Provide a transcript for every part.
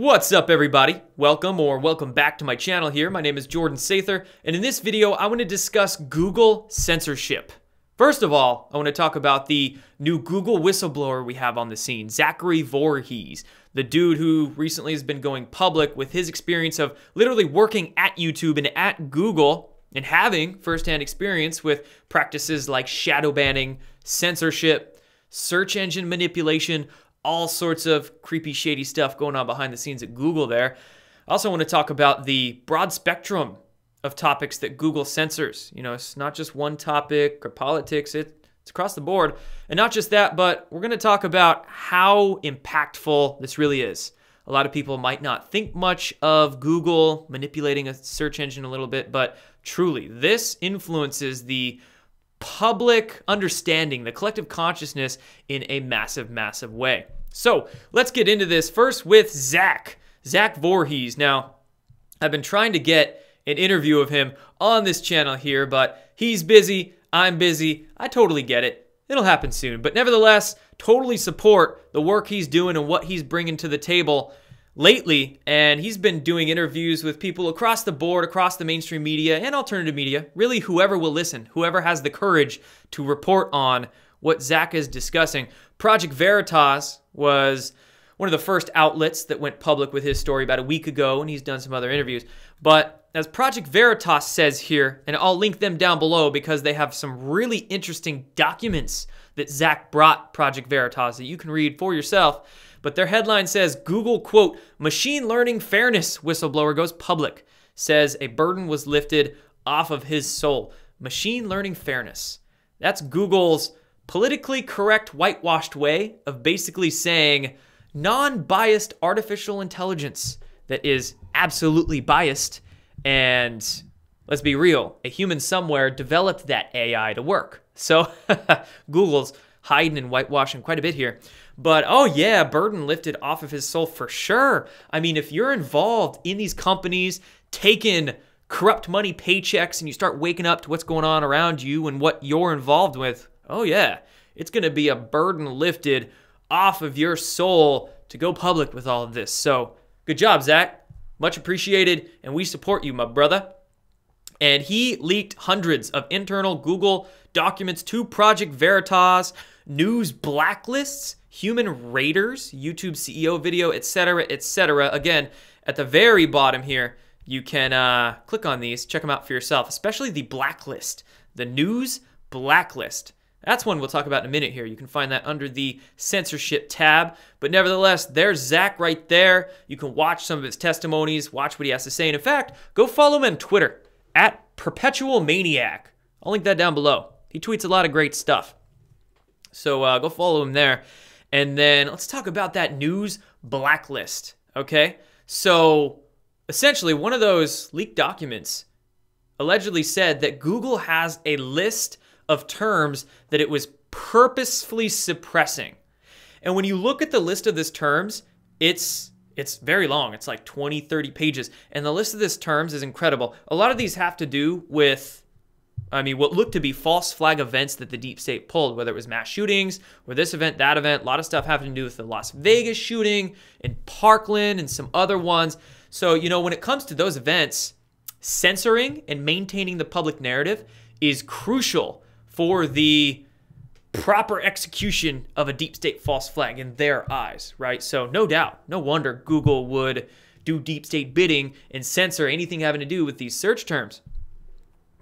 What's up, everybody? Welcome back to my channel here. My name is Jordan Sather, and in this video, I want to discuss Google censorship. First of all, I want to talk about the new Google whistleblower we have on the scene, Zachary Voorhees, the dude who recently has been going public with his experience of literally working at YouTube and at Google and having firsthand experience with practices like shadow banning, censorship, search engine manipulation, all sorts of creepy, shady stuff going on behind the scenes at Google there. I also want to talk about the broad spectrum of topics that Google censors. You know, it's not just one topic or politics, it's across the board. And not just that, but we're going to talk about how impactful this really is. A lot of people might not think much of Google manipulating a search engine a little bit, but truly, this influences the public understanding, the collective consciousness in a massive, massive way. So let's get into this first with Zach Voorhees. Now, I've been trying to get an interview of him on this channel here, but he's busy, I'm busy. I totally get it. It'll happen soon. But nevertheless, totally support the work he's doing and what he's bringing to the table lately, and he's been doing interviews with people across the board, across the mainstream media and alternative media, really whoever will listen, whoever has the courage to report on what Zach is discussing. Project Veritas was one of the first outlets that went public with his story about a week ago, and he's done some other interviews. But as Project Veritas says here, and I'll link them down below because they have some really interesting documents that Zach brought Project Veritas that you can read for yourself. But their headline says, Google, quote, machine learning fairness whistleblower goes public, says a burden was lifted off of his soul. Machine learning fairness. That's Google's politically correct whitewashed way of basically saying non-biased artificial intelligence that is absolutely biased. And let's be real, a human somewhere developed that AI to work. So Google's hiding and whitewashing quite a bit here. But oh yeah, burden lifted off of his soul for sure. I mean, if you're involved in these companies taking corrupt money paychecks and you start waking up to what's going on around you and what you're involved with, oh yeah, it's going to be a burden lifted off of your soul to go public with all of this. So good job, Zach. Much appreciated, and we support you, my brother. And he leaked hundreds of internal Google documents to Project Veritas, news blacklists, human raiders, YouTube CEO video, etc., etc. Again, at the very bottom here, you can click on these, check them out for yourself, especially the blacklist, the news blacklist. That's one we'll talk about in a minute here. You can find that under the censorship tab. But nevertheless, there's Zach right there. You can watch some of his testimonies, watch what he has to say. And in fact, go follow him on Twitter, @PerpetualManiac. I'll link that down below. He tweets a lot of great stuff. So go follow him there. And then let's talk about that news blacklist, okay? So essentially, one of those leaked documents allegedly said that Google has a list of terms that it was purposefully suppressing. And when you look at the list of these terms, it's very long. It's like 20, 30 pages. And the list of these terms is incredible. A lot of these have to do with, I mean, what looked to be false flag events that the deep state pulled, whether it was mass shootings or this event, that event. A lot of stuff having to do with the Las Vegas shooting and Parkland and some other ones. So, you know, when it comes to those events, censoring and maintaining the public narrative is crucial for the proper execution of a deep state false flag in their eyes, right? So no doubt, no wonder Google would do deep state bidding and censor anything having to do with these search terms.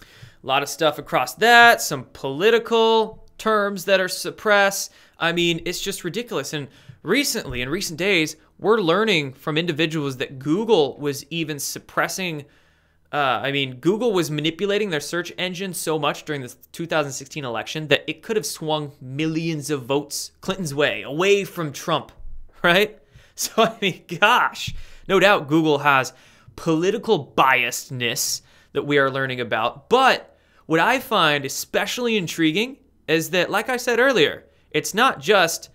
A lot of stuff across that, some political terms that are suppressed. I mean, it's just ridiculous. And recently, in recent days, we're learning from individuals that Google was even suppressing Google was manipulating their search engine so much during the 2016 election that it could have swung millions of votes Clinton's way, away from Trump, right? So, I mean, gosh, no doubt Google has political biasness that we are learning about. But what I find especially intriguing is that, like I said earlier, it's not just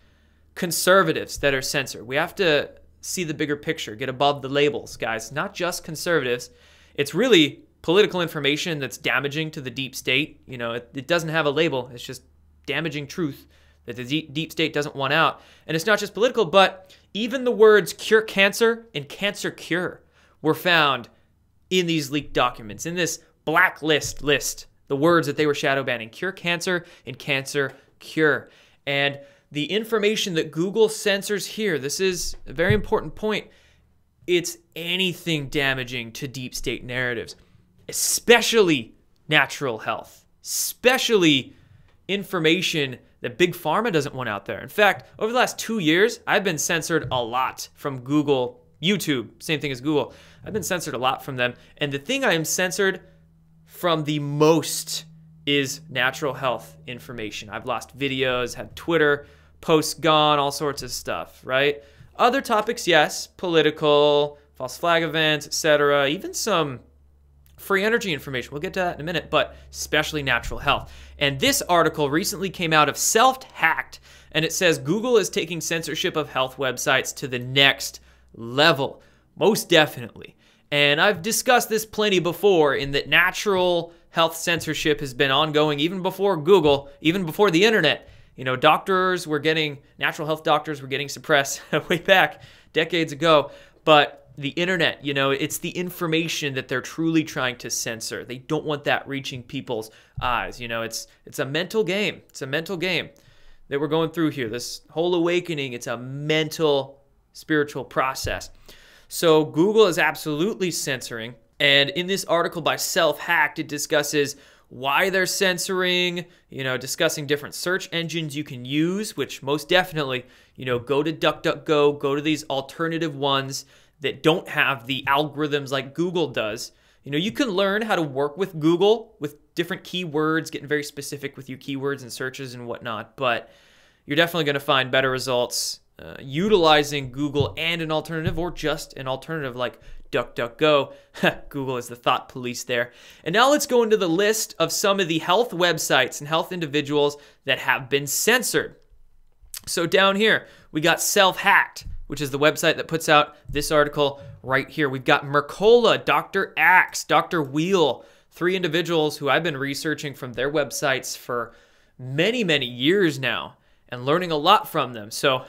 conservatives that are censored. We have to see the bigger picture, get above the labels, guys. Not just conservatives. It's really political information that's damaging to the deep state. You know, it doesn't have a label. It's just damaging truth that the deep state doesn't want out. And it's not just political, but even the words cure cancer and cancer cure were found in these leaked documents, in this blacklist list, the words that they were shadow banning, cure cancer and cancer cure. And the information that Google censors here, this is a very important point, it's anything damaging to deep state narratives, especially natural health, especially information that Big Pharma doesn't want out there. In fact, over the last 2 years, I've been censored a lot from Google, YouTube, same thing as Google. I've been censored a lot from them. And the thing I am censored from the most is natural health information. I've lost videos, had Twitter posts gone, all sorts of stuff, right? Other topics, yes, political, false flag events, etc., even some free energy information. We'll get to that in a minute, but especially natural health. And this article recently came out of Self-Hacked, and it says Google is taking censorship of health websites to the next level. Most definitely. And I've discussed this plenty before, in that natural health censorship has been ongoing even before Google, even before the internet. You know, natural health doctors were getting suppressed way back decades ago, but the internet, you know, it's the information that they're truly trying to censor. They don't want that reaching people's eyes. You know, it's a mental game. It's a mental game that we're going through here. This whole awakening, it's a mental, spiritual process. So Google is absolutely censoring. And in this article by Self-Hacked, it discusses why they're censoring, you know, discussing different search engines you can use, which most definitely, you know, go to DuckDuckGo, go to these alternative ones that don't have the algorithms like Google does. You know, you can learn how to work with Google with different keywords, getting very specific with your keywords and searches and whatnot, but you're definitely going to find better results utilizing Google and an alternative, or just an alternative like DuckDuckGo. Google is the thought police there. And now let's go into the list of some of the health websites and health individuals that have been censored. So down here, we got Self-Hacked, which is the website that puts out this article right here. We've got Mercola, Dr. Axe, Dr. Wheel, 3 individuals who I've been researching from their websites for many, many years now and learning a lot from them. So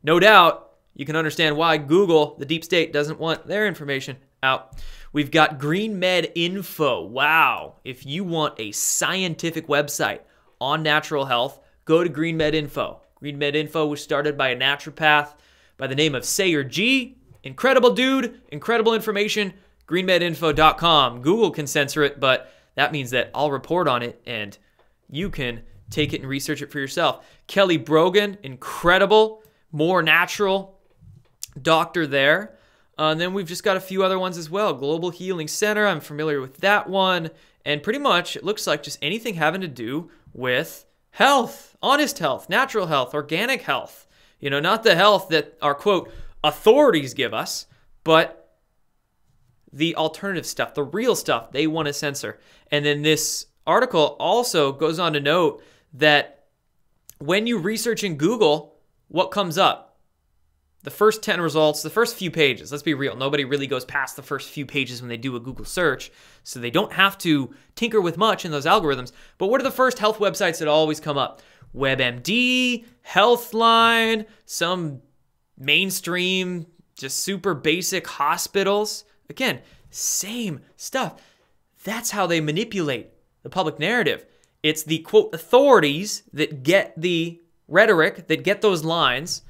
no doubt you can understand why Google, the deep state, doesn't want their information out. We've got Green Med Info. Wow. If you want a scientific website on natural health, go to Green Med Info. Green Med Info was started by a naturopath by the name of Sayer G. Incredible dude, incredible information. greenmedinfo.com. Google can censor it, but that means that I'll report on it and you can take it and research it for yourself. Kelly Brogan, incredible, more natural doctor there. And then we've just got a few other ones as well. Global Healing Center, I'm familiar with that one. And pretty much it looks like just anything having to do with health, honest health, natural health, organic health. You know, not the health that our, quote, authorities give us, but the alternative stuff, the real stuff they want to censor. And then this article also goes on to note that when you research in Google, what comes up? The first 10 results, the first few pages, let's be real, nobody really goes past the first few pages when they do a Google search, so they don't have to tinker with much in those algorithms. But what are the first health websites that always come up? WebMD, Healthline, some mainstream, just super basic hospitals. Again, same stuff. That's how they manipulate the public narrative. It's the, quote, authorities that get the rhetoric, that get those lines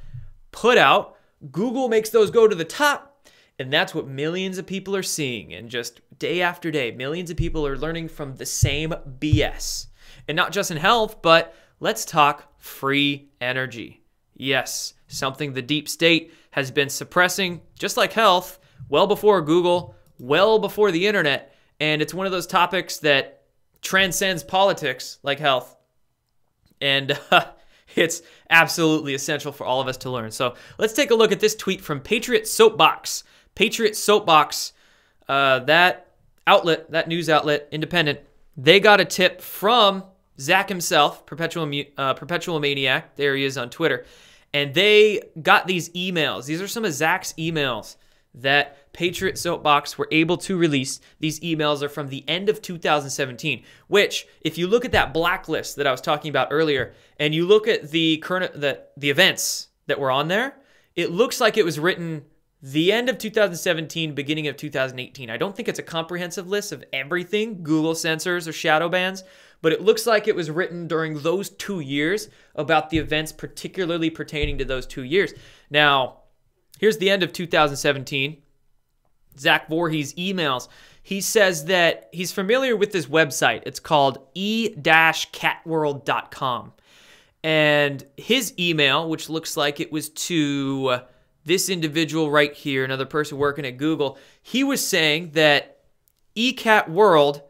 put out. Google makes those go to the top, and that's what millions of people are seeing. And just day after day, millions of people are learning from the same BS. And not just in health, but let's talk free energy. Yes, something the deep state has been suppressing, just like health, well before Google, well before the internet. And it's one of those topics that transcends politics, like health. And it's absolutely essential for all of us to learn. So let's take a look at this tweet from Patriot Soapbox. Patriot Soapbox, that outlet, that news outlet, independent, they got a tip from Zach himself, Perpetual Maniac. There he is on Twitter. And they got these emails. These are some of Zach's emails that Patriot Soapbox were able to release these emails are from the end of 2017, which, if you look at that blacklist that I was talking about earlier, and you look at the events that were on there, it looks like it was written the end of 2017, beginning of 2018. I don't think it's a comprehensive list of everything Google censors or shadow bans, but it looks like it was written during those 2 years about the events particularly pertaining to those 2 years. Now, here's the end of 2017. Zach Voorhees emails. He says that he's familiar with this website. It's called e-catworld.com. And his email, which looks like it was to this individual right here, another person working at Google, he was saying that eCatWorld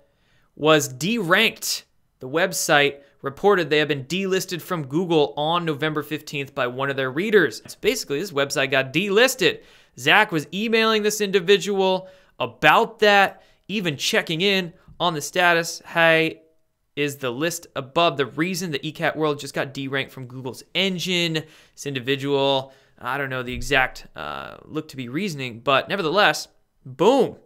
was deranked. The website reported they have been delisted from Google on November 15th by one of their readers. So basically, this website got delisted. Zach was emailing this individual about that, even checking in on the status. Hey, is the list above the reason that eCatWorld just got deranked from Google's engine? This individual, I don't know the exact look to be reasoning, but nevertheless, boom.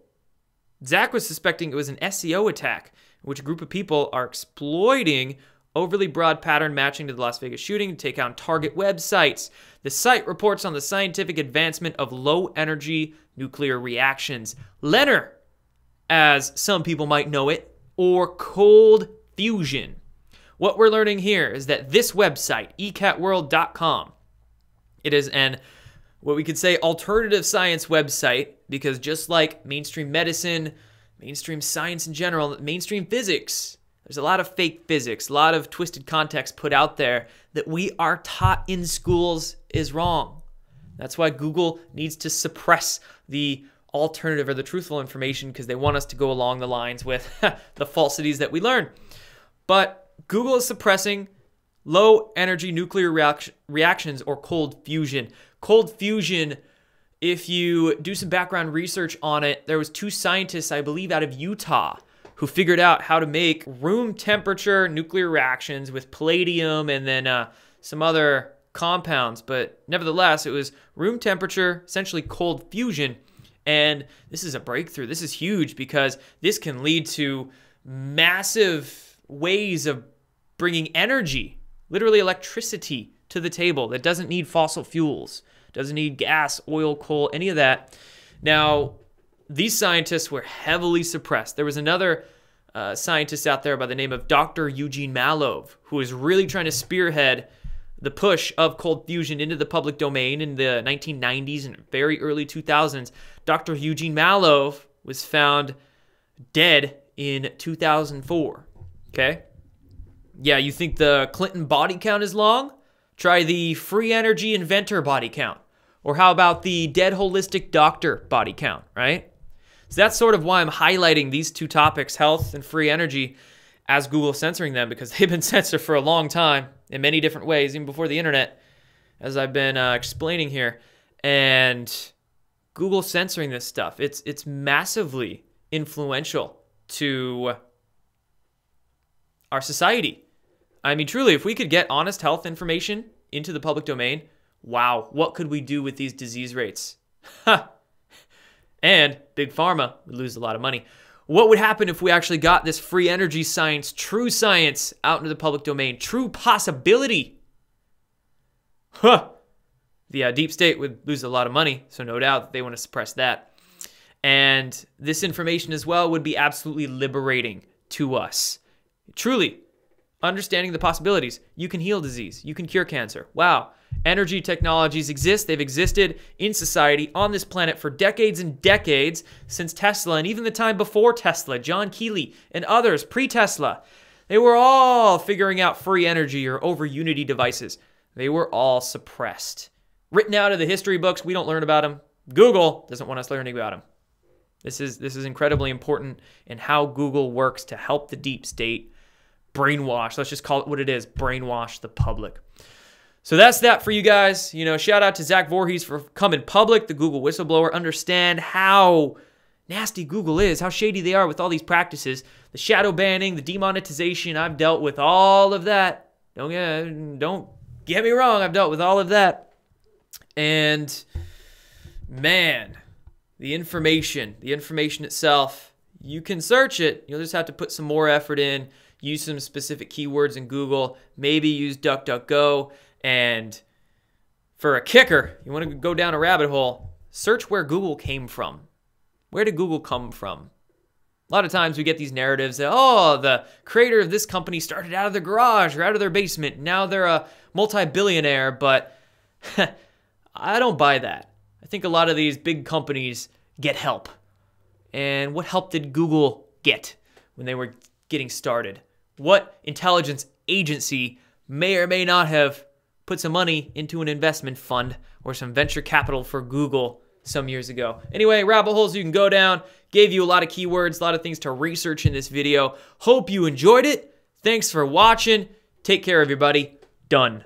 Zach was suspecting it was an SEO attack, in which a group of people are exploiting overly broad pattern matching to the Las Vegas shooting to take down target websites. The site reports on the scientific advancement of low-energy nuclear reactions, LENR, as some people might know it, or cold fusion. What we're learning here is that this website, ecatworld.com, it is an, what we could say, alternative science website, because just like mainstream medicine, mainstream science in general, mainstream physics, there's a lot of fake physics, a lot of twisted context put out there that we are taught in schools is wrong. That's why Google needs to suppress the alternative or the truthful information, because they want us to go along the lines with the falsities that we learn. But Google is suppressing low energy nuclear reactions, or cold fusion. Cold fusion, if you do some background research on it, there was 2 scientists, I believe, out of Utah who figured out how to make room temperature nuclear reactions with palladium and then some other compounds. But nevertheless, it was room temperature, essentially cold fusion. And this is a breakthrough. This is huge, because this can lead to massive ways of bringing energy, literally electricity, to the table that doesn't need fossil fuels, doesn't need gas, oil, coal, any of that. Now, these scientists were heavily suppressed. There was another scientist out there by the name of Dr. Eugene Malov, who was really trying to spearhead the push of cold fusion into the public domain in the 1990s and very early 2000s. Dr. Eugene Malov was found dead in 2004. Okay? Yeah, you think the Clinton body count is long? Try the free energy inventor body count. Or how about the dead holistic doctor body count, right? So that's sort of why I'm highlighting these 2 topics, health and free energy, as Google censoring them, because they've been censored for a long time in many different ways, even before the internet, as I've been explaining here. And Google censoring this stuff, it's massively influential to our society. I mean, truly, if we could get honest health information into the public domain, wow, what could we do with these disease rates? And Big Pharma would lose a lot of money. What would happen if we actually got this free energy science, true science, out into the public domain? True possibility. The deep state would lose a lot of money, so no doubt that they want to suppress that. And this information as well would be absolutely liberating to us. Truly, understanding the possibilities. You can heal disease. You can cure cancer. Wow. Energy technologies exist. They've existed in society on this planet for decades and decades, since Tesla, and even the time before Tesla, John Keeley and others pre-Tesla. They were all figuring out free energy or over unity devices. They were all suppressed. Written out of the history books, we don't learn about them. Google doesn't want us learning about them. This is incredibly important in how Google works to help the deep state brainwash. Let's just call it what it is, brainwash the public. So that's that for you guys. You know, shout out to Zach Voorhees for coming public, the Google whistleblower. Understand how nasty Google is, how shady they are with all these practices. The shadow banning, the demonetization, I've dealt with all of that. Don't get me wrong, I've dealt with all of that. And man, the information itself, you can search it. You'll just have to put some more effort in, use some specific keywords in Google, maybe use DuckDuckGo, and for a kicker, you want to go down a rabbit hole, search where Google came from. Where did Google come from? A lot of times we get these narratives that, oh, the creator of this company started out of their garage or out of their basement. Now they're a multi-billionaire, but I don't buy that. I think a lot of these big companies get help. And what help did Google get when they were getting started? What intelligence agency may or may not have put some money into an investment fund or some venture capital for Google some years ago? Anyway, rabbit holes you can go down. Gave you a lot of keywords, a lot of things to research in this video. Hope you enjoyed it. Thanks for watching. Take care, everybody. Done.